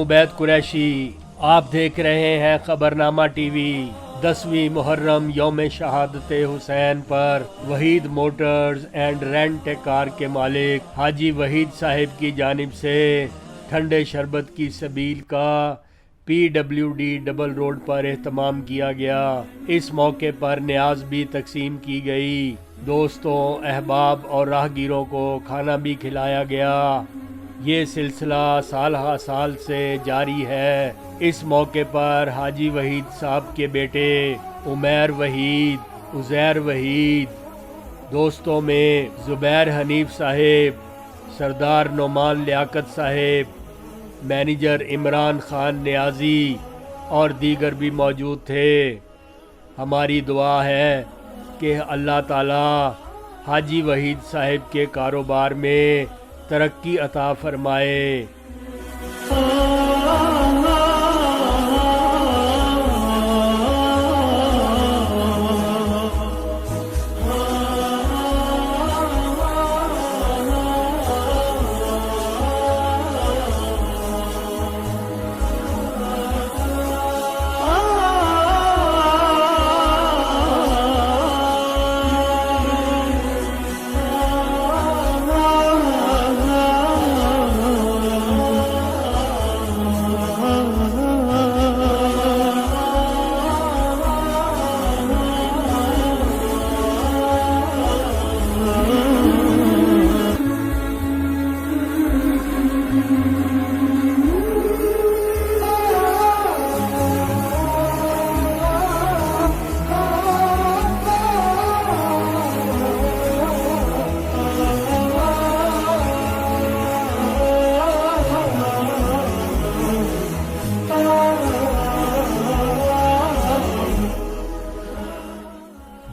उबैद कुरैशी। आप देख रहे हैं खबरनामा टीवी। 10वीं मुहर्रम यौम शहादत हुसैन पर Waheed Motors and rent a car के मालिक हाजी वहीद साहिब की जानिब से ठंडे शरबत की सबील का PWD डबल रोड पर एहतमाम किया गया। इस मौके पर न्याज भी तकसीम की गई। दोस्तों, अहबाब और राहगीरों को खाना भी खिलाया गया। ये सिलसिला साल हा साल से जारी है। इस मौके पर हाजी वहीद साहब के बेटे उमैर वहीद, उज़ैर वहीद, दोस्तों में ज़ुबैर हनीफ साहिब, सरदार नोमान लियाकत साहिब, मैनेजर इमरान खान नियाजी और दीगर भी मौजूद थे। हमारी दुआ है कि अल्लाह ताला हाजी वहीद साहिब के कारोबार में तरक्की अता फरमाए।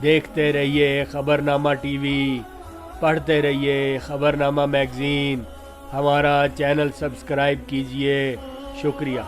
देखते रहिए खबरनामा टीवी, पढ़ते रहिए खबरनामा मैगज़ीन। हमारा चैनल सब्सक्राइब कीजिए। शुक्रिया।